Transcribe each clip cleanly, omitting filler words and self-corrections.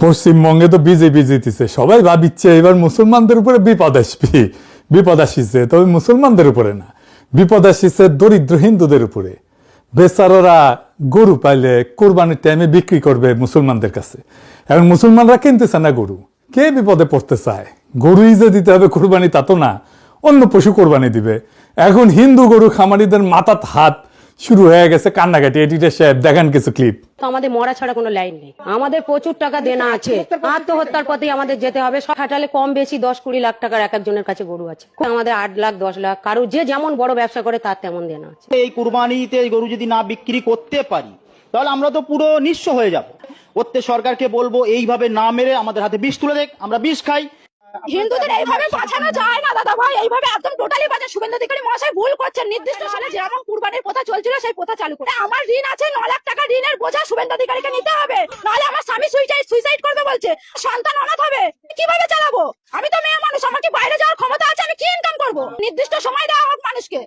পশ্চিমবঙ্গে তো বিজেপি জিতেছে, সবাই ভাবিচ্ছে এবার মুসলমানদের উপরে বিপদ আসবে, বিপদ আসিছে, তবে মুসলমানদের উপরে না, বিপদ আসিছে দরিদ্র হিন্দুদের উপরে। বেচারারা গরু পাইলে কোরবানির টাইমে বিক্রি করবে মুসলমানদের কাছে, এখন মুসলমানরা কিনতেছে না গরু, কে বিপদে পড়তে চায়? গরুই যে দিতে হবে কোরবানি তা তো না, অন্য পশু কোরবানি দিবে। এখন হিন্দু গরু খামারিদের মাথাত হাত শুরু হয়ে গেছে কান্নাকাটি। এডিটর সাহেব দেখান কিছু ক্লিপ। তো আমাদের মরা ছাড়া কোনো লাইন নেই, আমাদের প্রচুর টাকা দেনা আছে, আত্মহত্যার পথেই আমাদের যেতে হবে। খাটালে কম বেশি 10-20 লাখ টাকার এক একজনের কাছে গরু আছে, আমাদের 8 লাখ 10 লাখ, কারো যে যেমন বড় ব্যবসা করে তার তেমন দেনা আছে। এই কুরবানিতে গরু যদি না বিক্রি করতে পারি তাহলে আমরা তো পুরো নিঃস্ব হয়ে যাব। প্রত্যেক সরকারকে বলবো এইভাবে না মেরে আমাদের হাতে বিষ তুলে দেখ, আমরা বিষ খাই। হিন্দুদের এইভাবে বাঁচানো যায় না দাদা ভাই, এইভাবে একদম টোটালি বাঁচা। শুভেন্দু অধিকারী মহাশয় ভুল করছেন, নির্দিষ্ট সালে যেমন কুরবানির প্রথা চলছিল সেই প্রথা চালু করে। আমার ঋণ আছে 9 লাখ টাকা, ঋণের বোঝা শুভেন্দু অধিকারীকে নিতে হবে, নাহলে আমার স্বামী সুইসাইড করবে বলছে, সন্তান অনাথ হবে, কিভাবে চালাবো? আমি তো মেয়ে মানুষ, আমার কি বাইরে যাওয়ার ক্ষমতা আছে? আমি কি ইনকাম করব? নির্দিষ্ট সময় দেওয়া হোক মানুষকে।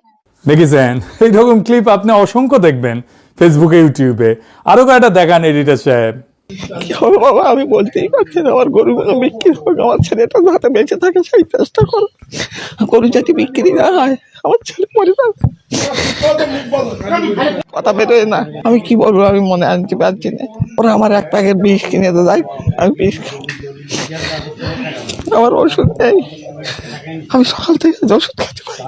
দেখেছেন এইরকম ক্লিপ আপনি অসংখ্য দেখবেন ফেসবুকে, ইউটিউবে। আরো কয়েকটা দেখান এডিটর সাহেব। কি হবে বাবা, আমি বলতেই পারছি না। আমার গরুগুলো বিক্রি হোক, আমার ছেলেটা যাতে বেঁচে থাকে সেই চেষ্টা করো। গরু যদি বিক্রি না হয় আমার ছেলে মরে যাবে, কথা বেরোয় না। আমি কি বলবো, আমি মনে আনতে পারছি না। ওরা আমার এক প্যাকেট বিষ কিনে তো যায়, আমি বিষ খাই, আমার ওষুধ নেই, আমি সকাল থেকে ওষুধ খেতে পারি।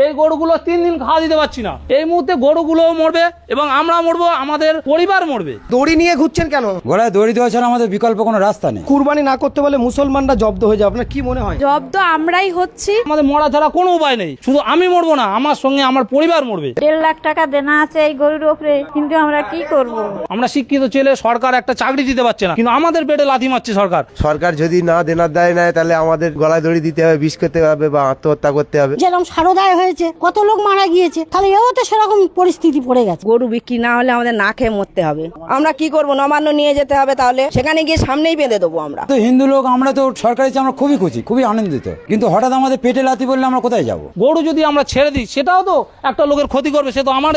এই গরুগুলো 3 দিন খাওয়া দিতে পারছি না, এই মুহূর্তে গরুগুলোও মরবে এবং আমরা মরবো, আমাদের পরিবার মরবে। দড়ি নিয়ে ঘুরছেন কেন? গলায় দড়ি দেওয়া ছাড়া আমাদের বিকল্প কোনো রাস্তা নেই। কুরবানি না করতে বলে মুসলমানরা জব্দ হয়ে যাবে, আপনার কি মনে হয়? জব্দ আমরাই হচ্ছি। আমাদের মরা ছাড়া কোনো উপায় নেই, শুধু আমি মরবো না, আমার সঙ্গে আমার পরিবার মরবে। 1.5 লাখ টাকা দেনা আছে এই গরুর উপরে, কিন্তু আমরা কি করব? আমরা শিক্ষিত ছেলে, সরকার একটা চাকরি দিতে পারছে না, কিন্তু আমাদের পেটে লাথি মারছে সরকার। সরকার যদি না দেনার দায় নেয় তাহলে আমাদের গলায় দড়ি দিতে হবে, বিষ করতে হবে বা আত্মহত্যা করতে হবে। যেরকম সারদায় হয়েছে, কত লোক মারা গিয়েছে, তাহলে এও তো সেরকম পরিস্থিতি পড়ে গেছে। গরু বিক্রি না হলে আমাদের না খেয়ে মরতে হবে। আমরা কি করব? নবান্ন নিয়ে যেতে হবে, তাহলে সেখানে গিয়ে সামনেই বেঁধে দেবো। আমরা তো হিন্দু লোক, আমরা তো সরকারি আমরা খুবই খুশি, খুবই আনন্দিত, কিন্তু হঠাৎ আমাদের পেটে লাথি বললে আমরা কোথায় যাব? গরু যদি আমরা ছেড়ে দিই সেটাও তো একটা লোকের ক্ষতি করবে, সে তো আমার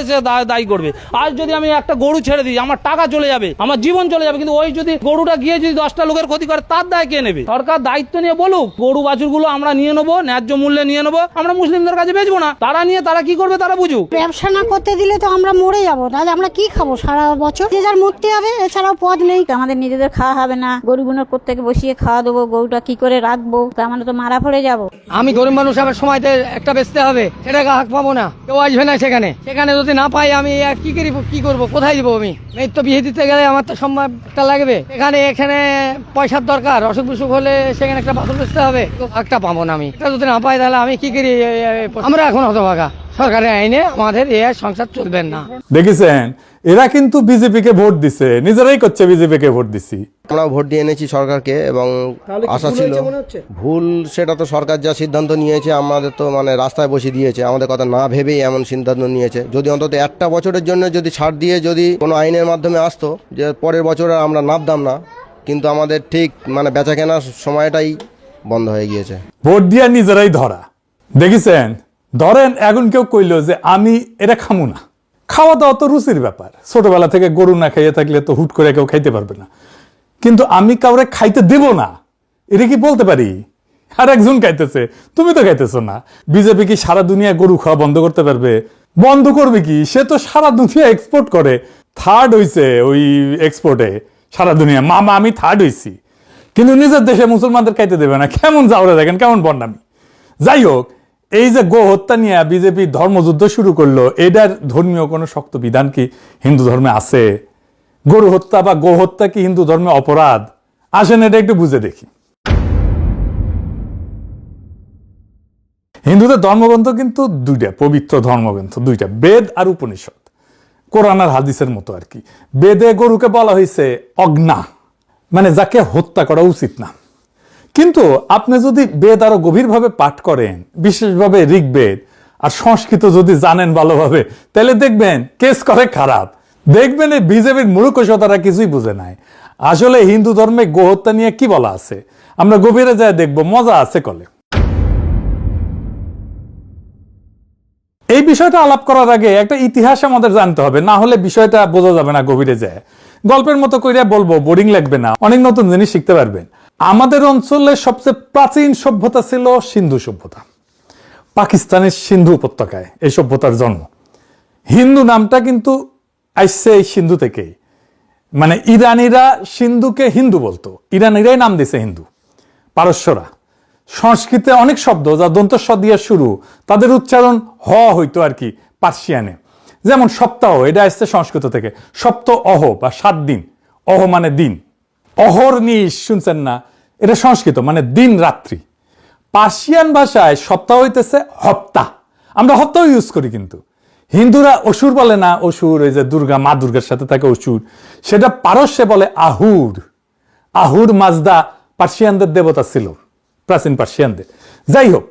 দায়ী করবে। আজ যদি আমি একটা গরু ছেড়ে দিই, আমার টাকা চলে যাবে, আমার জীবন চলে যাবে, কিন্তু ওই যদি গরুটা গিয়ে যদি 10টা লোকের ক্ষতি করে, তার দায় কে নেবে? সরকার দায়িত্ব নিয়ে বলুক, গরু বাছুরগুলো আমরা নিয়ে নেবো, ন্যায্য মূল্যে নিয়ে নেবো, আমরা মুসলিমদের কাছে বেচবো না, তারা নিয়ে তারা কি করবে তারা বুঝুক। ব্যবসা না করতে দিলে তো আমরা মরে যাবো, তাহলে আমরা কি খাবো সারা বছর? যে যার মরতে হবে, এছাড়াও পথ নেই। আমাদের নিজেদের খাওয়া হবে না, গরুগুলোর প্রত্যেকে বসিয়ে খাওয়া দেবো, গরুটা কি করে রাখবো? আমরা তো মারা পড়ে যাবো। আমি গরিব মানুষ, আমার সময়তে একটা বেচতে হবে, সেটা হাক পাবো না, কেউ আসবে না সেখানে। সেখানে যদি না পাই আমি কি করবো, কোথায় দিব? আমি মেয়ের তো বিয়ে দিতে গেলে আমার তো সময় একটা লাগবে, এখানে পয়সার দরকার, অসুখ বিসুখ হলে সেখানে একটা বাসন বেচতে হবে, একটা পাবো না। আমি এটা যদি না পাই তাহলে আমি কি করি? আমরা এখন হতভাগা, সরকারের আইনে আমাদের সংসার চলবেন না। দেখেছেন, এরা কিন্তু বিজেপিকে ভোট দিছে, নিজেরাই করছে বিজেপিকে ভোট দিছি। আমরা ভোট দিয়ে এনেছি সরকারকে এবং আশা ছিল ভুল, সেটা তো সরকার যা সিদ্ধান্ত নিয়েছে আমাদের তো মানে রাস্তায় বসে দিয়েছে, আমাদের কথা না ভেবেই এমন সিদ্ধান্ত নিয়েছে। যদি অন্তত একটা বছরের জন্য যদি ছাড় দিয়ে যদি কোনো আইনের মাধ্যমে আসতো যে পরের বছর আমরা নামতাম না, কিন্তু আমাদের ঠিক মানে বেচা কেনার সময়টাই বন্ধ হয়ে গিয়েছে। ভোট দিয়া নিজেরাই ধরা। দেখেছেন, ধরেন এখন কেউ কইলো যে আমি এটা খামু না, খাওয়া দাওয়া তো রুচির ব্যাপার, ছোটবেলা থেকে গরু না খাইয়ে থাকলে তো হুট করে কেউ খাইতে পারবে না, কিন্তু আমি কাউরে খাইতে দেব না, এটা কি বলতে পারি? আর একজন খাইতেছে, তুমি তো খাইতেছো না। বিজেপি কি সারা দুনিয়া গরু খাওয়া বন্ধ করতে পারবে? বন্ধ করবে কি? সে তো সারা দুনিয়া এক্সপোর্ট করে, থার্ড হইছে ওই এক্সপোর্টে সারা দুনিয়া। মামা আমি থার্ড হইছি, কিন্তু নিজের দেশে মুসলমানদের খাইতে দেবে না। কেমন যাওয়া দেখেন, কেমন বন্যামি। যাই হোক, এই যে গো হত্যা নিয়ে বিজেপি ধর্মযুদ্ধ শুরু করলো, এটার ধর্মীয় কোনো শক্ত বিধান কি হিন্দু ধর্মে আছে? গরু হত্যা বা গো হত্যা কি হিন্দু ধর্মে অপরাধ? আসেন এটা একটু বুঝে দেখি। হিন্দুদের ধর্মগ্রন্থ কিন্তু দুইটা, পবিত্র ধর্মগ্রন্থ দুইটা, বেদ আর উপনিষদ, কোরআন আর হাদিসের মতো আর কি। বেদে গরুকে বলা হয়েছে অজ্ঞা, মানে যাকে হত্যা করা উচিত না। কিন্তু আপনি যদি বেদ আরো গভীরভাবে পাঠ করেন, বিশেষভাবে ঋগ্বেদ আর সংস্কৃত যদি জানেন ভালোভাবে, তাহলে দেখবেন কেস করে খারাপ। দেখবেন এই বিজেপির মূর্খতারা কিছুই বুঝে নাই। আসলে হিন্দু ধর্মে গোহত্যা নিয়ে কি বলা আছে আমরা গভীরে যায় দেখবো, মজা আছে কলে। এই বিষয়টা আলাপ করার আগে একটা ইতিহাস আমাদের জানতে হবে, না হলে বিষয়টা বোঝা যাবে না গভীরে যায়। গল্পের মতো করে বলবো, বোরিং লাগবে না, অনেক নতুন জিনিস শিখতে পারবেন। আমাদের অঞ্চলে সবচেয়ে প্রাচীন সভ্যতা ছিল সিন্ধু সভ্যতা। পাকিস্তানের সিন্ধু উপত্যকায় এই সভ্যতার জন্ম। হিন্দু নামটা কিন্তু আসছে এই সিন্ধু থেকেই, মানে ইরানিরা সিন্ধুকে হিন্দু বলতো, ইরানিরাই নাম দিছে হিন্দু। পারস্যরা, সংস্কৃতে অনেক শব্দ যা দন্তস্ব দিয়ে শুরু, তাদের উচ্চারণ হ হইতো আর কি পার্সিয়ানে। যেমন সপ্তাহ, এটা আসছে সংস্কৃত থেকে, সপ্ত অহ বা 7 দিন, অহ মানে দিন। অহর্নিশ শুনছেন না, এটা সংস্কৃত মানে দিন রাত্রি। পার্সিয়ান ভাষায় সপ্তাহ হইতেছে হপ্তা, আমরা হপ্তাহ ইউজ করি, কিন্তু হিন্দুরা অসুর বলে না, অসুর ওই যে দুর্গা, মা দুর্গার সাথে থাকে অসুর, সেটা পারস্যে বলে আহুর। আহুর মাজদা পার্সিয়ানদের দেবতা ছিল, প্রাচীন পার্সিয়ানদের। যাই হোক,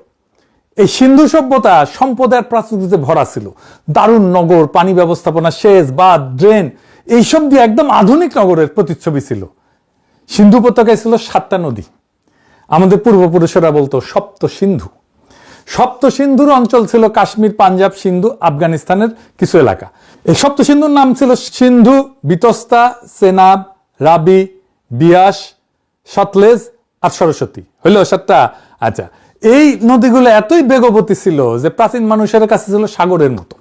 এই সিন্ধু সভ্যতা সম্পদের প্রাচুর্যে ভরা ছিল। দারুণ নগর, পানি ব্যবস্থাপনা, সেচ, বাঁধ, ড্রেন, এইসব দিয়ে একদম আধুনিক নগরের প্রতিচ্ছবি ছিল। সিন্ধু উপত্যকায় ছিল 7টা নদী। আমাদের পূর্বপুরুষেরা বলতো সপ্ত সিন্ধু। সপ্ত সিন্ধুর অঞ্চল ছিল কাশ্মীর, পাঞ্জাব, সিন্ধু, আফগানিস্তানের কিছু এলাকা। এই সপ্ত সিন্ধুর নাম ছিল সিন্ধু, বিতস্তা, চেনাব, রাবি, বিয়াস, সতলেজ আর সরস্বতী। হইল 7টা? আচ্ছা, এই নদীগুলো এতই বেগবতী ছিল যে প্রাচীন মানুষের কাছে ছিল সাগরের মতো।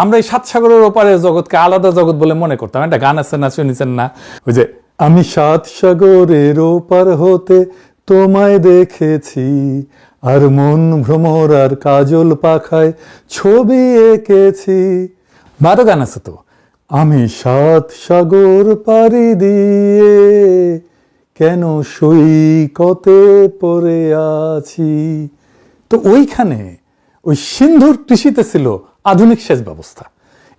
আমরা এই 7 সাগরের ওপারের জগৎকে আলাদা জগৎ বলে মনে করতাম। একটা গান আছে না, শুনেছেন না, ওই যে আমি 7 সাগরের ওপার হতে তোমায় দেখেছি, আর মন ভ্রমর আর কাজল পাখায় ছবি এঁকেছি। বারো গান আছে তো, আমি 7 সাগর পাড়ি দিয়ে কেন সৈকতে পড়ে আছি। তো ওইখানে ওই সিন্ধুর কৃষিতে ছিল আধুনিক সেচ ব্যবস্থা,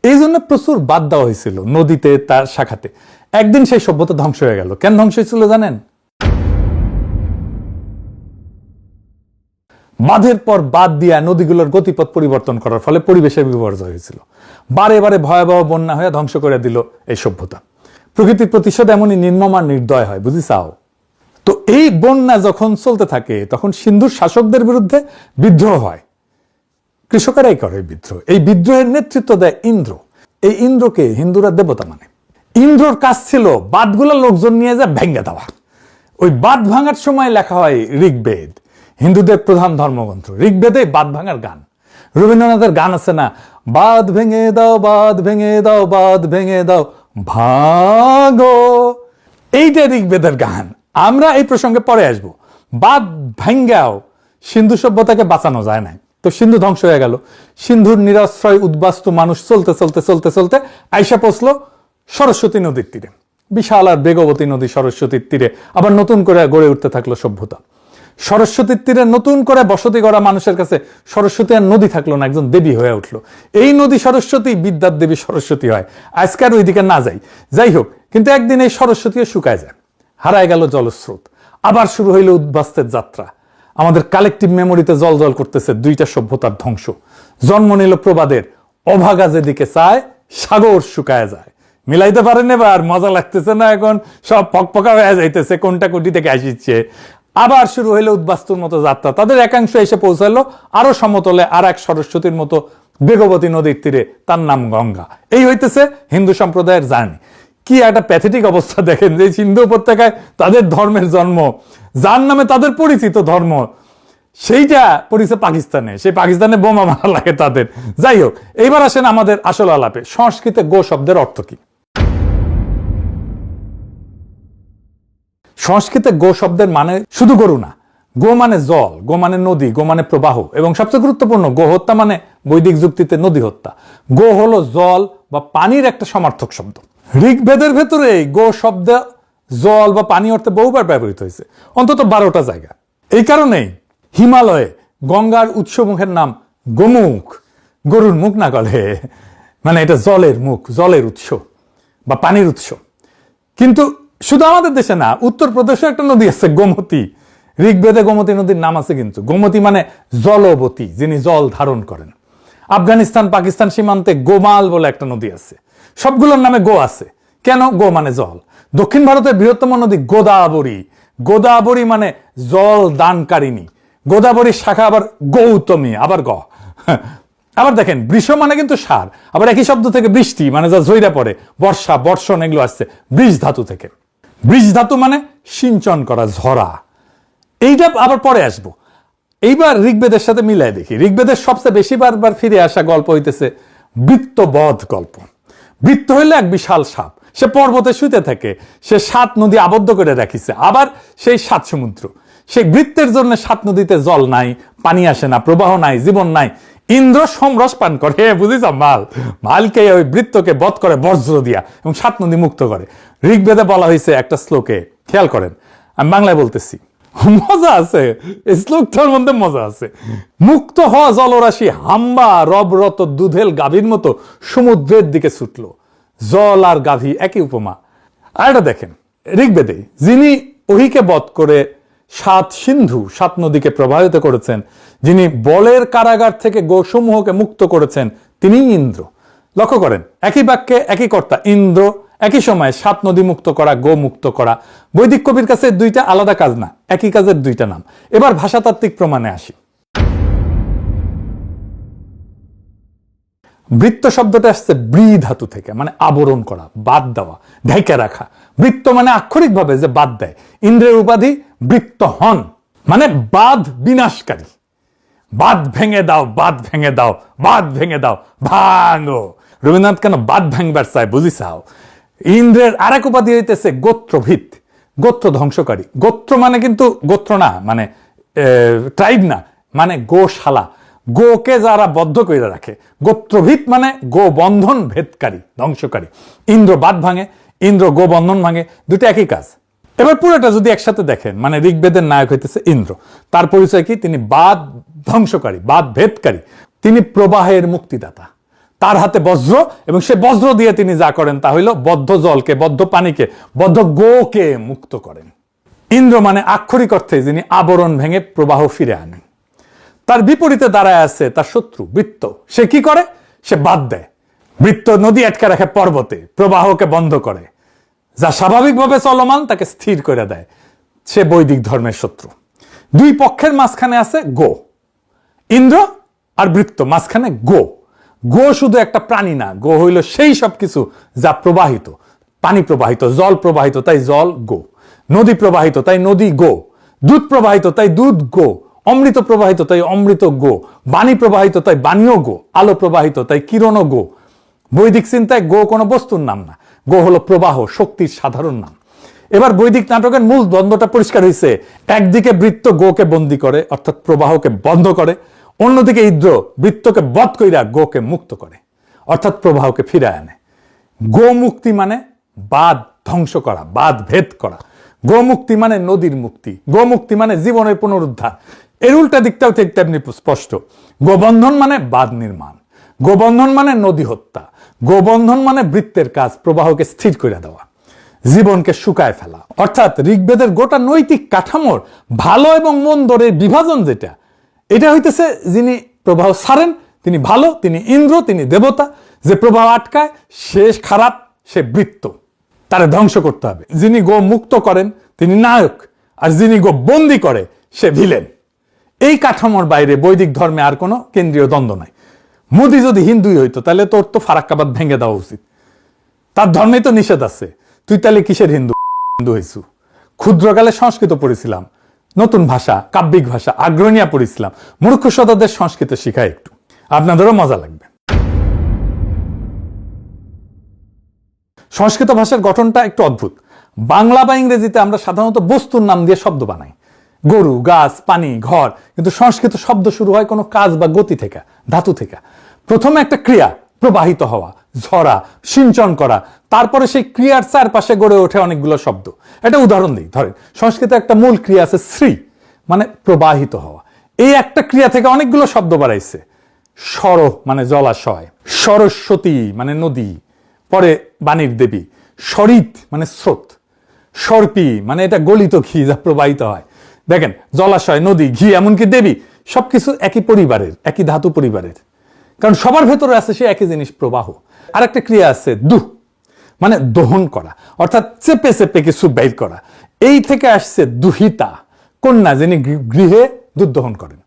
এই জন্য প্রচুর বাদ দেওয়া হয়েছিল নদীতে, তার শাখাতে। একদিন সেই সভ্যতা ধ্বংস হয়ে গেল। কেন ধ্বংস হয়েছিল জানেন? বাঁধের পর বাদ দিয়া নদীগুলোর গতিপথ পরিবর্তন করার ফলে পরিবেশের বিপর্যয় হয়েছিল। বারে বারে ভয়াবহ বন্যা হয়ে ধ্বংস করে দিল এই সভ্যতা। প্রকৃতির প্রতিশোধ এমনই নির্মম আর নির্দয় হয়, বুঝিছাও? তো এই বন্যা যখন চলতে থাকে তখন সিন্ধুর শাসকদের বিরুদ্ধে বিদ্রোহ হয়। কৃষকেরাই করে বিদ্রোহ। এই বিদ্রোহের নেতৃত্ব দেয় ইন্দ্র। এই ইন্দ্রকে হিন্দুরা দেবতা মানে। ইন্দ্রর কাজ ছিল বাঁধগুলো লোকজন নিয়ে যা ভেঙে দেওয়া। ওই বাঁধ ভাঙার সময় লেখা হয় ঋগ্বেদ, হিন্দুদের প্রধান ধর্মগ্রন্থ। ঋগ্বেদে বাঁধ ভাঙার গান। রবীন্দ্রনাথের গান আছে না, বাঁধ ভেঙে দাও, বাঁধ ভেঙে দাও, বাঁধ ভেঙে দাও, ভাগো। এইটা ঋগ্বেদের গান। আমরা এই প্রসঙ্গে পরে আসব। বাঁধ ভাঙ্গাও সিন্ধু সভ্যতাকে বাঁচানো যায় না। তো সিন্ধু ধ্বংস হয়ে গেল। সিন্ধুর নিরাশ্রয় উদ্বাস্তু মানুষ চলতে চলতে চলতে চলতে আইসা পৌঁছলো সরস্বতী নদীর তীরে। বিশাল আর বেগবতী নদী সরস্বতীর তীরে আবার নতুন করে গড়ে উঠতে থাকলো সভ্যতা। সরস্বতীর তীরে নতুন করে বসতি গড়া মানুষের কাছে সরস্বতী আর নদী থাকলো না, একজন দেবী হয়ে উঠলো। এই নদী সরস্বতী, বিদ্যার দেবী সরস্বতী হয়। আজকার ওইদিকে না যাই, যাই হোক, কিন্তু একদিন এই সরস্বতীও শুকায় যায়, হারায় গেল জলস্রোত। আবার শুরু হইল উদ্বাস্তের যাত্রা। আমাদের কালেকটিভ মেমোরিতে জল জল করতেছে 2টা সভ্যতার ধ্বংস। জন্ম নিল প্রবাদের, অভাগা যেদিকে চায় সাগর শুকায় যায়। মিলাইতে পারেন এবার? মজা লাগতেছে না? এখন সব ফকফকা হয়ে যাইতেছে, কোনটা কোটি থেকে আসিচ্ছে। আবার শুরু হইলো উদ্বাস্তুর মতো যাত্রা। তাদের একাংশ এসে পৌঁছালো আরো সমতলে আর এক সরস্বতীর মতো বেগবতী নদীর তীরে, তার নাম গঙ্গা। এই হইতেছে হিন্দু সম্প্রদায়ের জার্নি। কি একটা প্যাথেটিক অবস্থা দেখেন, যে সিন্ধু উপত্যকায় তাদের ধর্মের জন্ম, যার নামে তাদের পরিচিত ধর্ম, সেইটা পরিচয় পাকিস্তানে। সেই পাকিস্তানে বোমা মারা লাগে তাদের। যাই হোক, এইবার আসেন আমাদের আসল আলাপে। সংস্কৃতে গো শব্দের অর্থ কি? সংস্কৃতে গো শব্দের মানে শুধু গরু না। গো মানে জল, গো মানে নদী, গো মানে প্রবাহ, এবং সবচেয়ে গুরুত্বপূর্ণ গো হত্যা মানে বৈদিক যুক্তিতে নদী হত্যা। গো হলো জল বা পানির একটা সমার্থক শব্দ। ঋগ্বেদের ভেতরে গো শব্দ জল বা পানি অর্থে বহুবার ব্যবহৃত হয়েছে, অন্তত 12টা জায়গা। এই কারণেই হিমালয়ে গঙ্গার উৎসমুখের নাম গোমুখ। গরুর মুখ না গলে, মানে এটা জলের মুখ, জলের উৎস বা পানির উৎস। কিন্তু শুধু আমাদের দেশে না, উত্তরপ্রদেশে একটা নদী আছে গোমতী। ঋগ্বেদে গোমতী নদীর নাম আছে, কিন্তু গোমতী মানে জলবতী, যিনি জল ধারণ করেন। আফগানিস্তান পাকিস্তান সীমান্তে গোমাল বলে একটা নদী আছে। সবগুলোর নামে গো আছে। কেন? গো মানে জল। দক্ষিণ ভারতের বৃহত্তম নদী গোদাবরী। গোদাবরী মানে জল দানকারিণী। গোদাবরীর শাখা আবার গৌতমী, আবার গ। আবার দেখেন বৃষ মানে কিন্তু সার, আবার একই শব্দ থেকে বৃষ্টি মানে যা ঝইরা পড়ে, বর্ষা, বর্ষণ এগুলো আসছে বৃষ ধাতু থেকে। বৃষ ধাতু মানে সিঞ্চন করা, ঝরা। এইটা আবার পরে আসবো। এইবার ঋগ্বেদের সাথে মিলাই দেখি। ঋগ্বেদের সবচেয়ে বেশি বারবার ফিরে আসা গল্প হইতেছে বৃত্তবধ গল্প। বৃত্ত হইলে এক বিশাল সাপ, সে পর্বতে শুতে থাকে, সে 7 নদী আবদ্ধ করে রাখিছে, আবার সেই 7 সমুদ্র। সেই বৃত্তের জন্য 7 নদীতে জল নাই, পানি আসে না, প্রবাহ নাই, জীবন নাই। ইন্দ্র সমরস পান করে, বুঝিস মালকে ওই বৃত্তকে বধ করে বজ্র দিয়া এবং 7 নদী মুক্ত করে। ঋগ্বেদে বলা হয়েছে একটা শ্লোকে, খেয়াল করেন, আমি বাংলায় বলতেছি, মজা আছে এই শ্লোকটার মধ্যে, মজা আছে। মুক্ত হওয়া জলরাশি হাম্বা রবরত দুধেল গাভীর মতো সমুদ্রের দিকে ছুটলো। জল আর গাভী একই উপমা। আর এটা দেখেন ঋগ্বেদে, যিনি ওহিকে বধ করে 7 সিন্ধু 7 নদীকে প্রবাহিত করেছেন, যিনি বলের কারাগার থেকে গোসমূহকে মুক্ত করেছেন, তিনিই ইন্দ্র। লক্ষ্য করেন একই বাক্যে একই কর্তা, ইন্দ্র, একই সময় 7 নদী মুক্ত করা, গো মুক্ত করা। বৈদিক কবির কাছে 2টা আলাদা কাজ না, একই কাজের 2টা নাম। এবার ভাষাতাত্ত্বিক প্রমাণে আসি। বৃত্ত শব্দটা আসছে ব্রি ধাতু থেকে, মানে আবরণ করা, বাদ দেওয়া, ঢেকে রাখা। বৃত্ত মানে আক্ষরিক ভাবে যে বাদ দেয়। ইন্দ্রের উপাধি বৃত্ত হন, মানে বাদ বিনাশকারী। বাদ ভেঙে দাও, বাদ ভেঙে দাও, বাদ ভেঙে দাও, ভাঙো। রবীন্দ্রনাথ কেন বাদ ভাঙবার চায় বুঝিছাও। ইন্দ্রের আরেক উপাধি হইতেছে গোত্রভিত, গোত্র ধ্বংসকারী। গোত্র মানে কিন্তু গোত্র না, মানে ট্রাইব না, মানে গোশালা, গোকে যারা বদ্ধ করে রাখে। গোত্রভিত মানে গো বন্ধন ভেদকারী, ধ্বংসকারী। ইন্দ্র বাদ ভাঙে, ইন্দ্র গো বন্ধন ভাঙে, দুটো একই কাজ। এবার পুরোটা যদি একসাথে দেখেন, মানে ঋগ্বেদের নায়ক হইতেছে ইন্দ্র। তার পরিচয় কি? তিনি বাদ ধ্বংসকারী, বাদ ভেদকারী। তিনি প্রবাহের মুক্তিদাতা। তার হাতে বজ্র, এবং সে বজ্র দিয়ে তিনি যা করেন তা হইল বদ্ধ জলকে, বদ্ধ পানিকে, বদ্ধ গোকে মুক্ত করেন। ইন্দ্র মানে আক্ষরিক অর্থে যিনি আবরণ ভেঙে প্রবাহ ফিরে আনেন। তার বিপরীতে দাঁড়ায় আছে তার শত্রু বৃত্ত। সে কি করে? সে বাদ দেয়। বৃত্ত নদী আটকে রাখে পর্বতে, প্রবাহকে বন্ধ করে। যা স্বাভাবিকভাবে চলমান তাকে স্থির করে দেয়। সে বৈদিক ধর্মের শত্রু। 2 পক্ষের মাঝখানে আছে গো। ইন্দ্র আর বৃত্ত, মাঝখানে গো। গো শুধু একটা প্রাণী না, গো হইল সেই সব কিছু যা প্রবাহিত। পানি প্রবাহিত, জল প্রবাহিত, তাই জল গো। নদী প্রবাহিত, তাই নদী গো। দুধ প্রবাহিত, তাই দুধ গো। অমৃত প্রবাহিত, তাই অমৃত গো। বাণী প্রবাহিত, তাই বাণীও গো। আলো প্রবাহিত, তাই কিরণও গো। বৈদিক চিন্তায় গো কোনো বস্তুর নাম না, গো হলো প্রবাহ, শক্তির সাধারণ নাম। এবার বৈদিক নাটকের মূল দ্বন্দ্বটা পরিষ্কার হয়েছে। একদিকে বৃত্ত গোকে বন্দী করে, অর্থাৎ প্রবাহকে বন্ধ করে। অন্যদিকে ইন্দ্র বৃত্তকে বধ কইরা গোকে মুক্ত করে, অর্থাৎ প্রবাহকে ফিরে আনে। গো মুক্তি মানে বাদ ধ্বংস করা, বাদ ভেদ করা। গো মুক্তি মানে নদীর মুক্তি। গো মুক্তি মানে জীবনের পুনরুদ্ধার। এর উল্টা দিকটাও ঠিক তেমনি স্পষ্ট। গোবন্ধন মানে বাদ নির্মাণ। গোবন্ধন মানে নদী হত্যা। গোবন্ধন মানে বৃত্তের কাজ, প্রবাহকে স্থির করে দেওয়া, জীবনকে শুকায় ফেলা। অর্থাৎ ঋগ্বেদের গোটা নৈতিক কাঠামোর ভালো এবং মন্দর বিভাজন যেটা, এটা হইতেছে যিনি প্রবাহ ছাড়েন তিনি ভালো, তিনি ইন্দ্র, তিনি দেবতা। যে প্রবাহ আটকায় সে খারাপ, সে বৃত্ত, তারে ধ্বংস করতে হবে। যিনি গো মুক্ত করেন তিনি নায়ক, আর যিনি গো বন্দি করে সে ভিলেন। এই কাঠামোর বাইরে বৈদিক ধর্মে আর কোনো কেন্দ্রীয় দ্বন্দ্ব নাই। মোদি যদি হিন্দুই হইতো তাহলে তোর তো ফারাক্কাবাদ ভেঙে দেওয়া উচিত। তার ধর্মে তো নিষেধ আছে। তুই তাহলে কিসের হিন্দু হইছু? ক্ষুদ্রকালে সংস্কৃত পড়েছিলাম, নতুন ভাষা, কাব্যিক ভাষা, আগ্রহণীয়া পড়েছিলাম। মূর্খ সদাদের সংস্কৃত শিখায় একটু, আপনাদেরও মজা লাগবে। সংস্কৃত ভাষার গঠনটা একটু অদ্ভুত। বাংলা বা ইংরেজিতে আমরা সাধারণত বস্তুর নাম দিয়ে শব্দ বানাই, গরু, গাছ, পানি, ঘর। কিন্তু সংস্কৃত শব্দ শুরু হয় কোনো কাজ বা গতি থেকে, ধাতু থেকে। প্রথমে একটা ক্রিয়া, প্রবাহিত হওয়া, ঝরা, সিঞ্চন করা। তারপরে সেই ক্রিয়ার চারপাশে গড়ে ওঠে অনেকগুলো শব্দ। একটা উদাহরণ দিই, ধরেন সংস্কৃতে একটা মূল ক্রিয়া আছে শ্রী, মানে প্রবাহিত হওয়া। এই একটা ক্রিয়া থেকে অনেকগুলো শব্দ বাড়াইছে। সর মানে জলাশয়, সরস্বতী মানে নদী, পরে বাণীর দেবী। সরিত মানে স্রোত, সর্পী মানে এটা গলিত ঘি যা প্রবাহিত হয়। দেখেন জলাশয়, নদী, ঘি, এমনকি দেবী, সবকিছু একই পরিবারের, একই ধাতু পরিবারের। কারণ সবার ভেতরে আছে সে একই জিনিস, প্রবাহ। আর একটা ক্রিয়া আছে দুহ, মানে দহন করা, অর্থাৎ চেপে চেপে কিছু বের করা। এই থেকে আসছে দুহিতা, কন্যা যিনি গৃহে দুধ দহন করেন,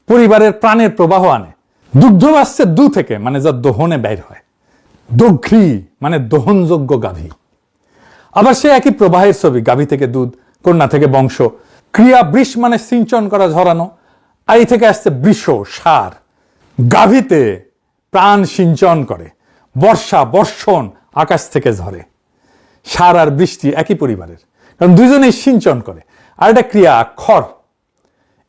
পরিবারের প্রাণের প্রবাহ আনে। দুগ্ধ আসছে দু থেকে, মানে যা দোহনে বের হয়। দঘ্রি মানে দহনযোগ্য গাভী। আবার সে একই প্রবাহের ছবি, গাভী থেকে দুধ, কন্যা থেকে বংশ। ক্রিয়া বৃষ মানে সিঞ্চন করা, ঝরানো। আই থেকে আসছে বৃষ, সার। গাভীতে প্রাণ সিঞ্চন করে, বর্ষা বর্ষণ আকাশ থেকে ঝরে। সার আর বৃষ্টি একই পরিবারের, কারণ দুজনেই সিঞ্চন করে। আর একটা ক্রিয়া খড়,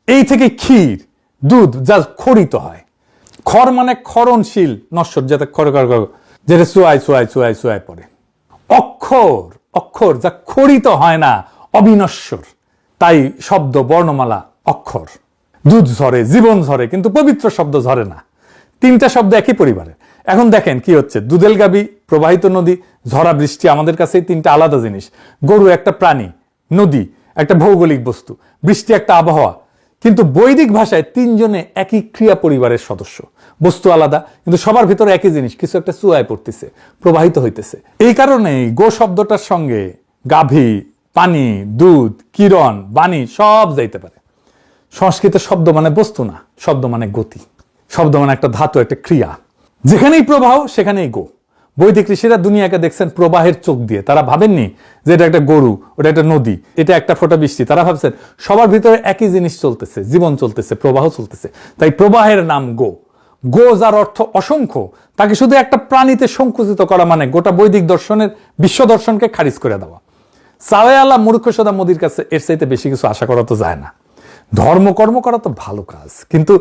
এই থেকে ক্ষীর, দুধ যা খরিত হয়। খড় মানে ক্ষরণশীল, নশ্বর, যাতে যেটা চুয়ায় চুয়ায় চুয়ায় চুয়ায় পড়ে। অক্ষর, অক্ষর যা খরিত হয় না, অবিনশ্বর, তাই শব্দ বর্ণমালা অক্ষর। দুধ ঝরে, জীবন ঝরে, কিন্তু পবিত্র শব্দ ঝরে না। তিনটা শব্দ একই পরিবারের। এখন দেখেন কি হচ্ছে, দুধেল গাভী, প্রবাহিত নদী, ঝরা বৃষ্টি, আমাদের কাছে তিনটা আলাদা জিনিস। গরু একটা প্রাণী, নদী একটা ভৌগোলিক বস্তু, বৃষ্টি একটা আবহাওয়া। কিন্তু বৈদিক ভাষায় তিনজনে একই ক্রিয়া পরিবারের সদস্য, বস্তু আলাদা কিন্তু সবার ভিতরে একই জিনিস, কিছু একটা চুয়ায় পড়তেছে, প্রবাহিত হইতেছে। এই কারণেই গো শব্দটার সঙ্গে গাভী, পানি, দুধ, কিরণ, বাণী সব যাইতে পারে। সংস্কৃতে শব্দ মানে বস্তু না, শব্দ মানে গতি, শব্দ মানে একটা ধাতু, একটা ক্রিয়া। যেখানেই প্রবাহ সেখানেই গো। বৈদিক ঋষিরা দুনিয়াকে দেখছেন প্রবাহের চোখ দিয়ে। তারা ভাবেননি যে এটা একটা গরু, ওটা একটা নদী, এটা একটা ফোঁটা বৃষ্টি। তারা ভাবছেন সবার ভিতরে একই জিনিস চলতেছে, জীবন চলতেছে, প্রবাহ চলতেছে। তাই প্রবাহের নাম গো। গো যার অর্থ অসংখ্য, তাকে শুধু একটা প্রাণীতে সংকুচিত করা মানে গোটা বৈদিক দর্শনের বিশ্ব দর্শনকে খারিজ করে দেওয়া। সাওয়ে আল্লাহ মূর্খ সদা মোদির কাছে এর চাইতে বেশি কিছু আশা করা তো যায় না। ধর্মকর্ম করা তো ভালো কাজ, কিন্তু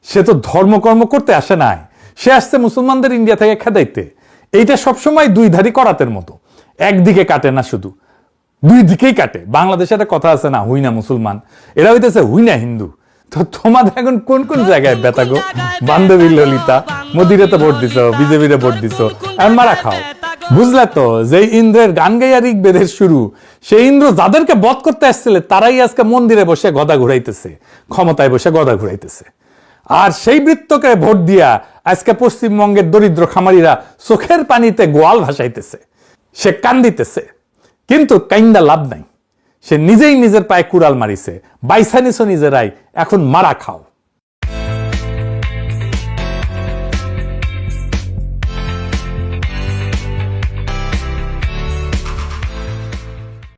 সে তো ধর্মকর্ম করতে আসে নাই, সে আসছে মুসলমানদের ইন্ডিয়া থেকে খেদাইতে। এইটা সবসময় দুই ধারি করাতের মতো, একদিকে কাটে না, শুধু দুই দিকেই কাটে। বাংলাদেশে একটা কথা আছে না, হুই না মুসলমান, এরা হইতেছে হুই না হিন্দু। তো তোমাদের এখন কোন কোন জায়গায় ব্যথা গো? বান্ধবী ললিতা, মোদিরে তো ভোট দিছো, বিজেপিরে ভোট দিছো, এখন মারা খাও। বুঝলে তো, যে ইন্দ্রের গান গাইয়া ঋগ্বেদের শুরু, সেই ইন্দ্র যাদেরকে বধ করতে আসছিল তারাই আজকে মন্দিরে বসে গদা ঘুরাইতেছে, ক্ষমতায় বসে গদা ঘুরাইতেছে। আর সেই বৃত্তকে ভোট দিয়া আজকে পশ্চিমবঙ্গের দরিদ্র খামারিরা চোখের পানিতে গোয়াল ভাসাইতেছে, সে কান্দিতেছে, কিন্তু কাইন্দা লাভ নাই। সে নিজেই নিজের পায়ে কুড়াল মারিছে, বাইসা নিছো নিজেরাই, এখন মারা খাও।